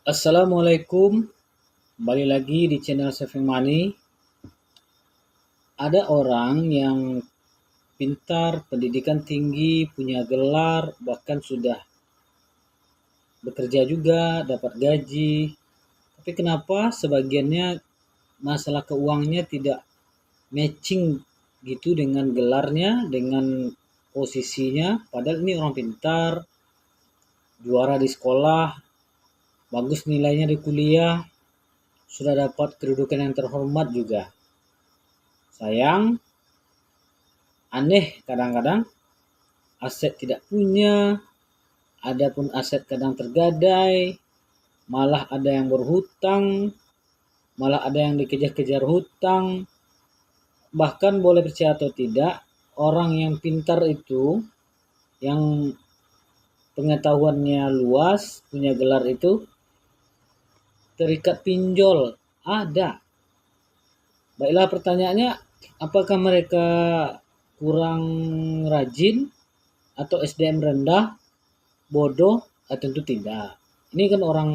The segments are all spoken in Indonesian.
Assalamualaikum, kembali lagi di channel Saving Money. Ada orang yang pintar, pendidikan tinggi, punya gelar, bahkan sudah bekerja juga, dapat gaji. Tapi kenapa sebagiannya masalah keuangannya tidak matching gitu dengan gelarnya, dengan posisinya. Padahal ini orang pintar, juara di sekolah, bagus nilainya di kuliah, sudah dapat kedudukan yang terhormat juga. Sayang, aneh kadang-kadang aset tidak punya, adapun aset kadang tergadai, malah ada yang berhutang, malah ada yang dikejar-kejar hutang. Bahkan boleh percaya atau tidak, orang yang pintar itu, yang pengetahuannya luas, punya gelar itu, terikat pinjol. Ada. Baiklah pertanyaannya, apakah mereka kurang rajin atau SDM rendah, bodoh? Tentu tidak. Ini kan orang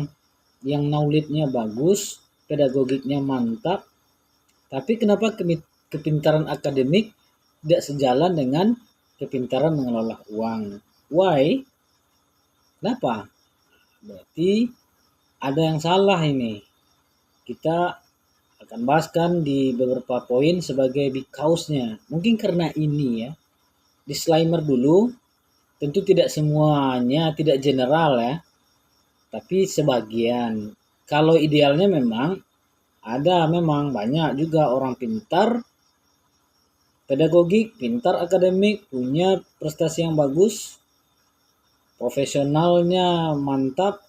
yang knowledge-nya bagus, pedagogiknya mantap, tapi kenapa kepintaran akademik tidak sejalan dengan kepintaran mengelola uang? Why? Kenapa? Berarti ada yang salah ini. Kita akan bahaskan di beberapa poin sebagai because-nya. Mungkin karena ini ya. Disclaimer dulu, tentu tidak semuanya, tidak general ya, tapi sebagian. Kalau idealnya memang ada, memang banyak juga orang pintar, pedagogik, pintar akademik, punya prestasi yang bagus, profesionalnya mantap,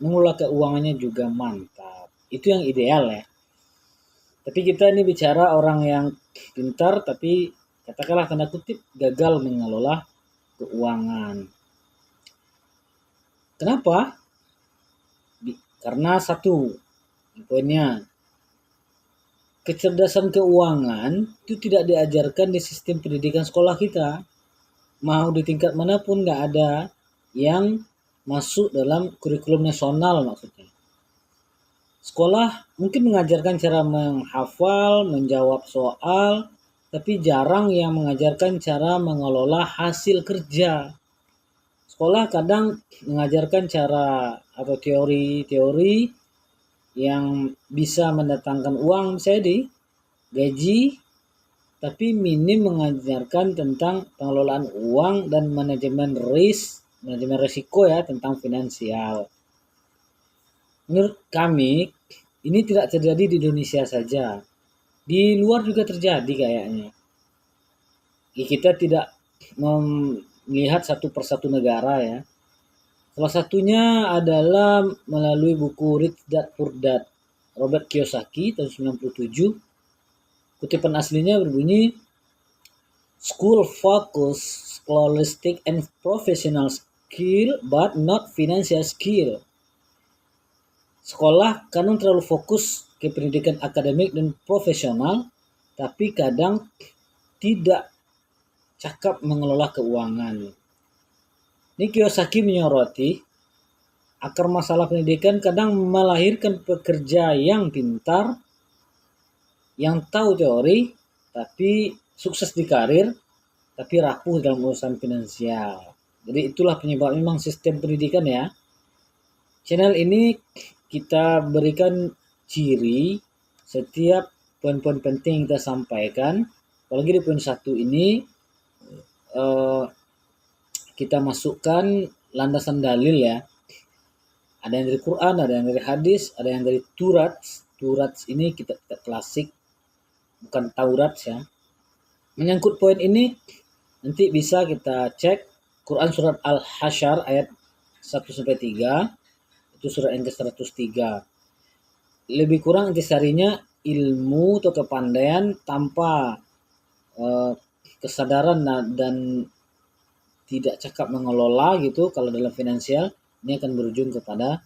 mengelola keuangannya juga mantap. Itu yang ideal ya. Tapi kita ini bicara orang yang pintar tapi katakanlah tanda kutip gagal mengelola keuangan. Kenapa? Karena satu, poinnya, kecerdasan keuangan itu tidak diajarkan di sistem pendidikan sekolah kita. Mau di tingkat manapun nggak ada yang masuk dalam kurikulum nasional maksudnya. Sekolah mungkin mengajarkan cara menghafal, menjawab soal, tapi jarang yang mengajarkan cara mengelola hasil kerja. Sekolah kadang mengajarkan cara atau teori-teori yang bisa mendatangkan uang, misalnya di gaji, tapi minim mengajarkan tentang pengelolaan uang dan manajemen manajemen risiko ya, tentang finansial. Menurut kami, ini tidak terjadi di Indonesia saja. Di luar juga terjadi kayaknya. Kita tidak melihat satu persatu negara ya. Salah satunya adalah melalui buku Rich Dad Poor Dad Robert Kiyosaki tahun 97. Kutipan aslinya berbunyi, "School focus scholastic and professional skill but not financial skill." Sekolah kadang terlalu fokus ke pendidikan akademik dan profesional, tapi kadang tidak cakap mengelola keuangan. Ini Kiyosaki menyoroti, akar masalah pendidikan kadang melahirkan pekerja yang pintar, yang tahu teori, tapi sukses di karir, tapi rapuh dalam urusan finansial. Jadi itulah penyebab memang sistem pendidikan ya. Channel ini kita berikan ciri setiap poin-poin penting kita sampaikan. Apalagi di poin 1 ini kita masukkan landasan dalil ya. Ada yang dari Quran, ada yang dari hadis, ada yang dari Turats. Turats ini kitab klasik, bukan Taurat ya. Menyangkut poin ini, nanti bisa kita cek Quran surat Al-Hasyr ayat 1-3, itu surat yang ke-103. Lebih kurang intisarinya ilmu atau kepandaian tanpa kesadaran dan tidak cakap mengelola gitu. Kalau dalam finansial ini akan berujung kepada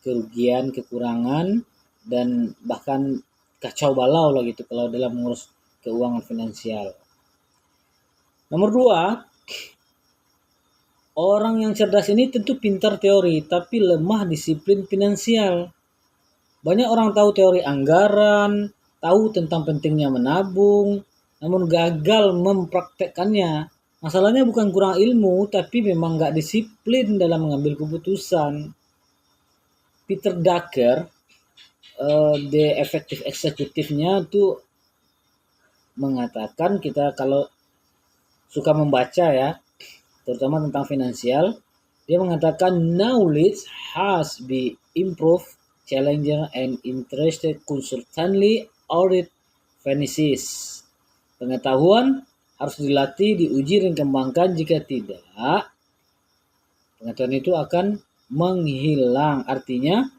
kerugian, kekurangan, dan bahkan kacau balau lah gitu kalau dalam mengurus keuangan finansial. Nomor 2, Orang yang cerdas ini tentu pintar teori, tapi lemah disiplin finansial. Banyak orang tahu teori anggaran, tahu tentang pentingnya menabung, namun gagal mempraktekkannya. Masalahnya bukan kurang ilmu, tapi memang nggak disiplin dalam mengambil keputusan. Peter Drucker, the effective eksekutifnya tuh mengatakan kita kalau suka membaca ya, terutama tentang finansial, dia mengatakan knowledge has be improved, challenger and interested constantly or it vanishes. Pengetahuan harus dilatih, diuji dan kembangkan, jika tidak, pengetahuan itu akan menghilang. Artinya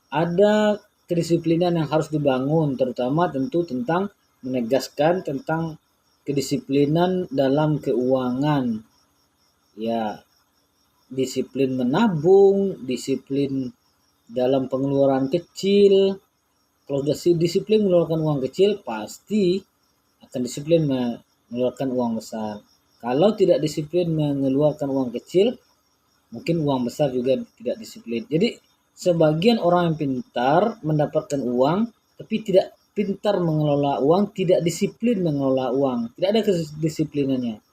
ada kedisiplinan yang harus dibangun, terutama tentu tentang menegaskan tentang kedisiplinan dalam keuangan. Ya, disiplin menabung, disiplin dalam pengeluaran kecil. Kalau sudah disiplin mengeluarkan uang kecil, pasti akan disiplin mengeluarkan uang besar. Kalau tidak disiplin mengeluarkan uang kecil, mungkin uang besar juga tidak disiplin. Jadi sebagian orang yang pintar mendapatkan uang, tapi tidak pintar mengelola uang, tidak disiplin mengelola uang, tidak ada kedisiplinannya.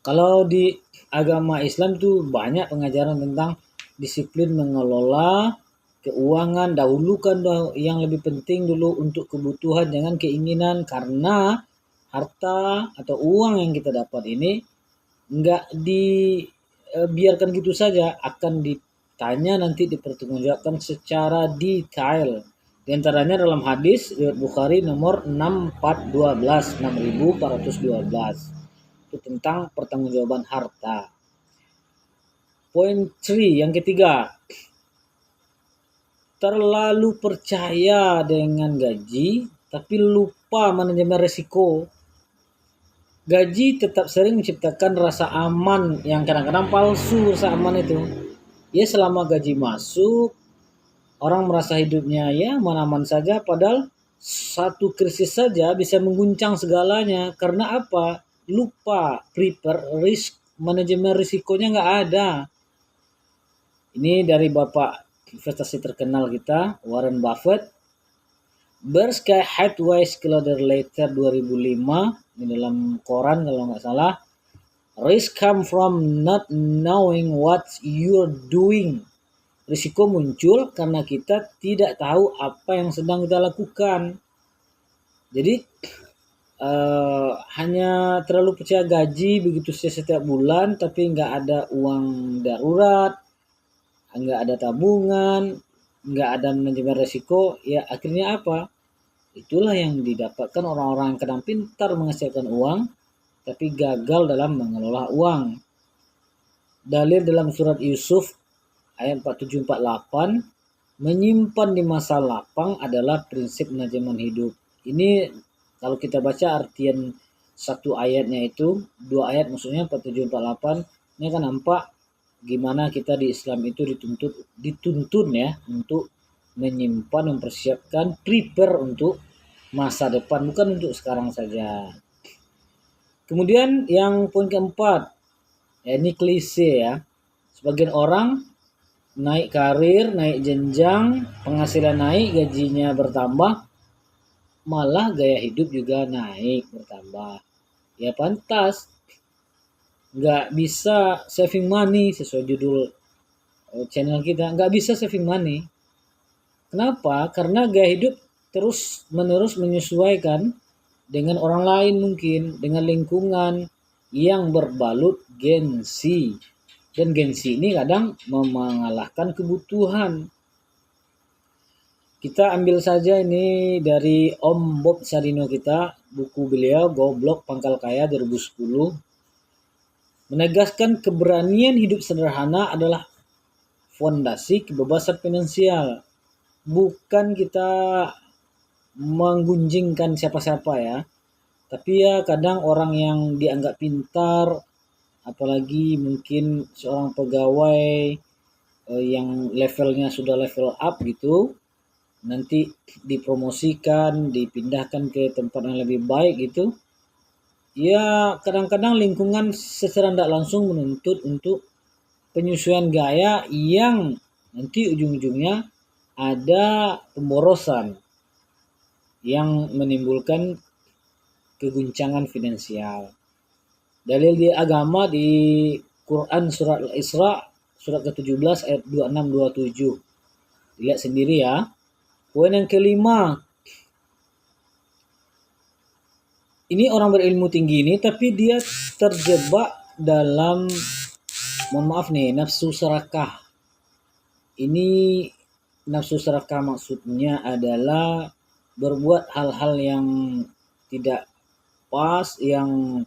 Kalau di agama Islam tuh banyak pengajaran tentang disiplin mengelola keuangan, dahulukan yang lebih penting dulu untuk kebutuhan, jangan keinginan, karena harta atau uang yang kita dapat ini nggak dibiarkan gitu saja, akan ditanya nanti, dipertanggungjawabkan secara detail. Di antaranya dalam hadis riwayat Bukhari nomor 6412 itu tentang pertanggungjawaban harta. Poin 3 yang ketiga, terlalu percaya dengan gaji tapi lupa manajemen risiko. Gaji tetap sering menciptakan rasa aman yang kadang-kadang palsu. Rasa aman itu ya, selama gaji masuk orang merasa hidupnya ya aman-aman saja, padahal satu krisis saja bisa mengguncang segalanya. Karena apa? Lupa prepare risk, manajemen risikonya nggak ada. Ini dari bapak investasi terkenal kita, Warren Buffett. Berkshire Hathaway Disclosure Letter 2005, ini dalam koran kalau nggak salah. Risk come from not knowing what you're doing. Risiko muncul karena kita tidak tahu apa yang sedang kita lakukan. Jadi hanya terlalu percaya gaji begitu saja setiap bulan, tapi nggak ada uang darurat, nggak ada tabungan, nggak ada manajemen risiko, ya akhirnya apa? Itulah yang didapatkan orang-orang yang kadang pintar menghasilkan uang, tapi gagal dalam mengelola uang. Dalil dalam surat Yusuf ayat 47-48, menyimpan di masa lapang adalah prinsip manajemen hidup. Ini kalau kita baca artian satu ayatnya itu, 2 ayat maksudnya 47-48, ini akan nampak gimana kita di Islam itu dituntun ya untuk menyimpan, mempersiapkan, prepare untuk masa depan, bukan untuk sekarang saja. Kemudian yang poin keempat, ya ini klise ya, sebagian orang naik karir, naik jenjang, penghasilan naik, gajinya bertambah, malah gaya hidup juga naik, bertambah. Ya pantas, nggak bisa saving money sesuai judul channel kita, nggak bisa saving money. Kenapa? Karena gaya hidup terus menerus menyesuaikan dengan orang lain, mungkin dengan lingkungan yang berbalut gengsi, dan gengsi ini kadang mengalahkan kebutuhan. Kita ambil saja ini dari Om Bob Sadino kita, buku beliau Goblok Pangkal Kaya 2010, menegaskan keberanian hidup sederhana adalah fondasi kebebasan finansial. Bukan kita menggunjingkan siapa-siapa ya, tapi ya kadang orang yang dianggap pintar, apalagi mungkin seorang pegawai yang levelnya sudah level up gitu, nanti dipromosikan, dipindahkan ke tempat yang lebih baik gitu, ya kadang-kadang lingkungan secara tidak langsung menuntut untuk penyesuaian gaya yang nanti ujung-ujungnya ada pemborosan yang menimbulkan keguncangan finansial. Dalil di agama di Quran surat Al-Isra surat ke-17 ayat 26-27. Lihat sendiri ya. Poin yang kelima, ini orang berilmu tinggi ini tapi dia terjebak dalam, mohon maaf nih, nafsu serakah. Ini nafsu serakah maksudnya adalah berbuat hal-hal yang tidak pas, yang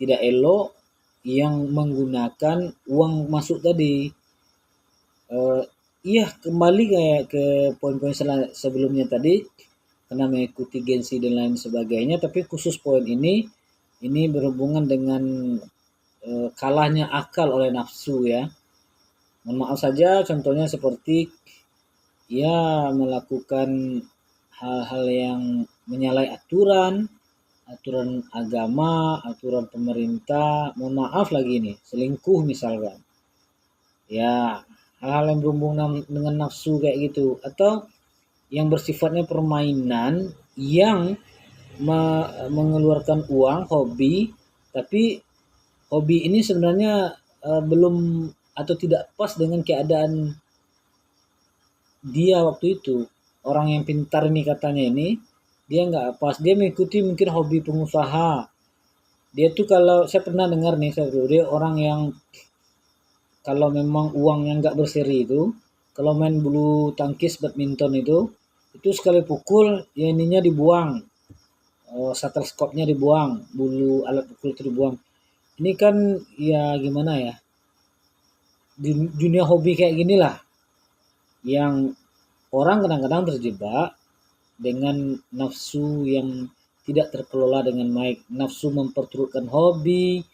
tidak elok, yang menggunakan uang masuk tadi. Iya, kembali kayak ke poin-poin sebelumnya tadi, karena mengikuti gengsi dan lain sebagainya, tapi khusus poin ini berhubungan dengan kalahnya akal oleh nafsu ya. Mohon maaf saja, contohnya seperti ya melakukan hal-hal yang menyalahi aturan agama, aturan pemerintah, mohon maaf lagi nih, selingkuh misalkan. Ya, hal-hal yang berhubungan dengan nafsu kayak gitu, atau yang bersifatnya permainan yang mengeluarkan uang, hobi, tapi hobi ini sebenarnya belum atau tidak pas dengan keadaan dia waktu itu. Orang yang pintar ini katanya ini, dia nggak pas, dia mengikuti mungkin hobi pengusaha. Dia tuh kalau saya pernah dengar nih, dia orang yang kalau memang uang yang nggak berseri itu, kalau main bulu tangkis badminton itu sekali pukul ya ininya dibuang, shuttlescope-nya dibuang, bulu alat pukul itu dibuang. Ini kan ya gimana ya, di dunia hobi kayak gini lah yang orang kadang-kadang terjebak dengan nafsu yang tidak terkelola dengan baik, nafsu memperturutkan hobi,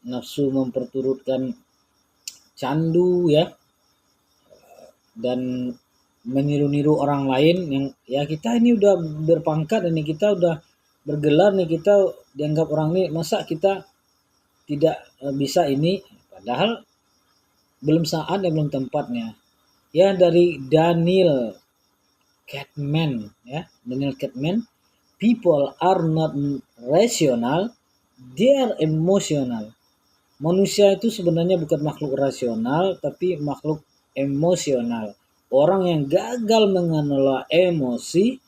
nafsu memperturutkan candu ya, dan meniru-niru orang lain yang ya kita ini udah berpangkat, ini kita udah bergelar nih, kita dianggap orang ini, masa kita tidak bisa ini, padahal belum saat dan belum tempatnya. Ya, dari Daniel Kahneman ya, Daniel Kahneman, people are not rational, they are emotional. Manusia itu sebenarnya bukan makhluk rasional, tapi makhluk emosional. Orang yang gagal mengelola emosi,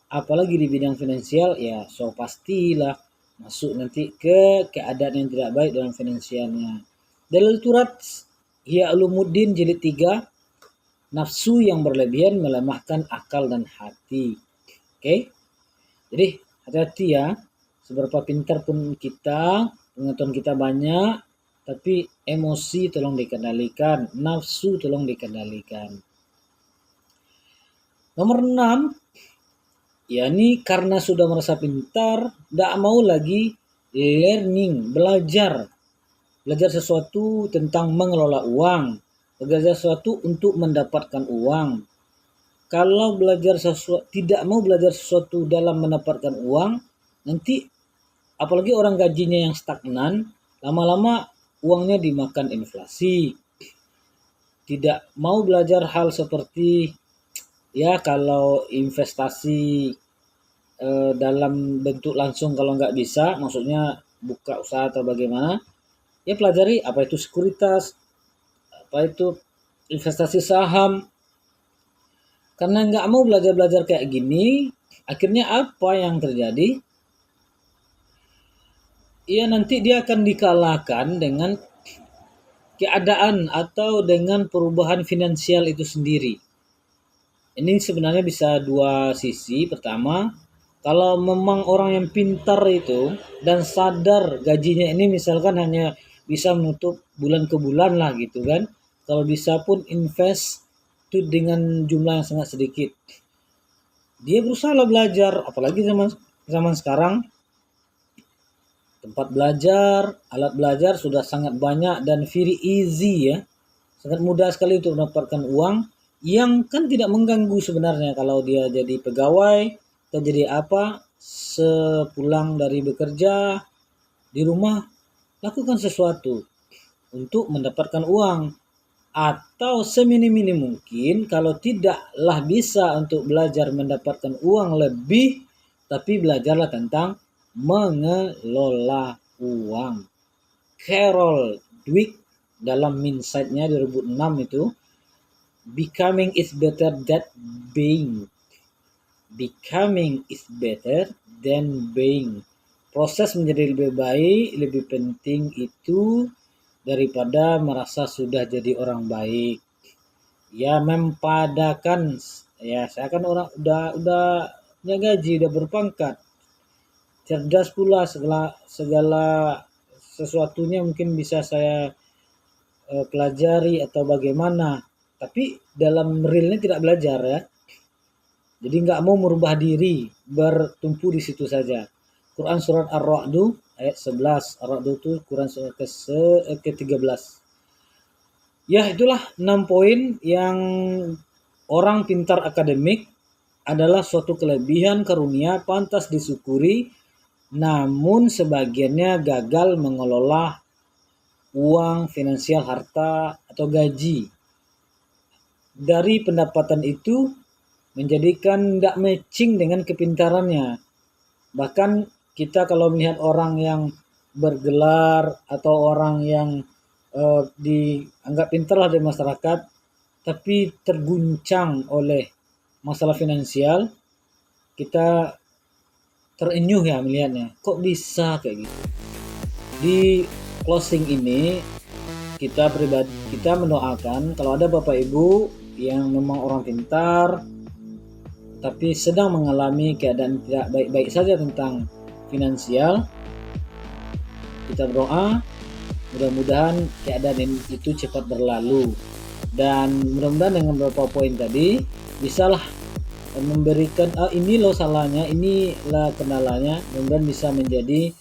apalagi di bidang finansial, ya so pastilah masuk nanti ke keadaan yang tidak baik dalam finansialnya. Dalil Turat Ihya Ulumuddin jilid 3, nafsu yang berlebihan melemahkan akal dan hati. Oke? Jadi hati-hati ya, seberapa pintar pun kita, pengetahuan kita banyak, tapi emosi tolong dikendalikan, nafsu tolong dikendalikan. Nomor 6, yakni karena sudah merasa pintar, tidak mau lagi learning, belajar sesuatu tentang mengelola uang, belajar sesuatu untuk mendapatkan uang. Kalau belajar sesuatu, tidak mau belajar sesuatu dalam mendapatkan uang, nanti apalagi orang gajinya yang stagnan, lama-lama uangnya dimakan inflasi. Tidak mau belajar hal seperti ya kalau investasi dalam bentuk langsung kalau nggak bisa, maksudnya buka usaha atau bagaimana, ya pelajari apa itu sekuritas, apa itu investasi saham. Karena nggak mau belajar kayak gini, akhirnya apa yang terjadi? Ya nanti dia akan dikalahkan dengan keadaan atau dengan perubahan finansial itu sendiri. Ini sebenarnya bisa dua sisi. Pertama, kalau memang orang yang pintar itu dan sadar gajinya ini misalkan hanya bisa menutup bulan ke bulan lah gitu kan. Kalau bisa pun invest itu dengan jumlah yang sangat sedikit. Dia berusaha belajar, apalagi zaman sekarang tempat belajar, alat belajar sudah sangat banyak dan very easy ya. Sangat mudah sekali untuk mendapatkan uang yang kan tidak mengganggu sebenarnya kalau dia jadi pegawai atau jadi apa, sepulang dari bekerja di rumah, lakukan sesuatu untuk mendapatkan uang. Atau seminim-minim mungkin, kalau tidaklah bisa untuk belajar mendapatkan uang lebih, tapi belajarlah tentang mengelola uang. Carol Dweck dalam Mindset-nya 2006 itu, becoming is better than being. Becoming is better than being. Proses menjadi lebih baik, lebih penting itu daripada merasa sudah jadi orang baik. Ya, mempadakan, ya saya kan orang udah punya gaji, udah berpangkat, cerdas pula, segala sesuatunya mungkin bisa saya pelajari atau bagaimana, tapi dalam realnya tidak belajar ya. Jadi nggak mau merubah diri, bertumpu di situ saja. Quran surat Ar-Ra'd ayat 11. Ar-Ra'd itu Quran surat ke-13. Ya, itulah 6 poin yang orang pintar akademik adalah suatu kelebihan karunia pantas disyukuri, namun sebagiannya gagal mengelola uang, finansial, harta, atau gaji. Dari pendapatan itu menjadikan tidak matching dengan kepintarannya. Bahkan kita kalau melihat orang yang bergelar atau orang yang dianggap pintar lah dari masyarakat, tapi terguncang oleh masalah finansial, kita terenyuh ya melihatnya. Kok bisa kayak gitu? Di closing ini kita mendoakan kalau ada Bapak Ibu yang memang orang pintar tapi sedang mengalami keadaan tidak baik-baik saja tentang finansial, kita berdoa mudah-mudahan keadaan itu cepat berlalu, dan mudah-mudahan dengan beberapa poin tadi bisalah memberikan ini loh salahnya, inilah kendalanya, mudah-mudahan bisa menjadi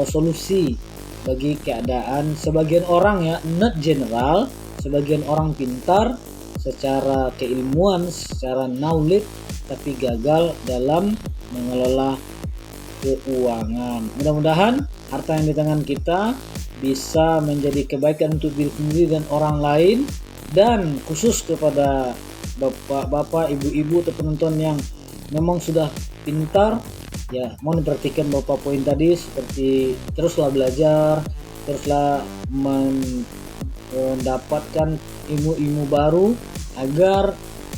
solusi bagi keadaan sebagian orang ya, not general, sebagian orang pintar secara keilmuan, secara knowledge, tapi gagal dalam mengelola keuangan. Mudah-mudahan harta yang di tangan kita bisa menjadi kebaikan untuk diri sendiri dan orang lain, dan khusus kepada bapak-bapak, ibu-ibu atau penonton yang memang sudah pintar, ya mohon diperhatikan beberapa poin tadi, seperti teruslah belajar, teruslah mendapatkan ilmu-ilmu baru agar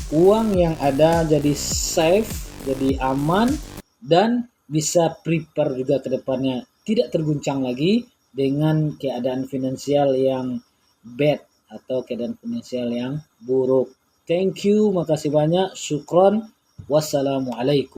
uang yang ada jadi safe, jadi aman, dan bisa prepare juga ke depannya, tidak terguncang lagi dengan keadaan finansial yang bad atau keadaan finansial yang buruk. Thank you, makasih banyak, syukron, wassalamualaikum.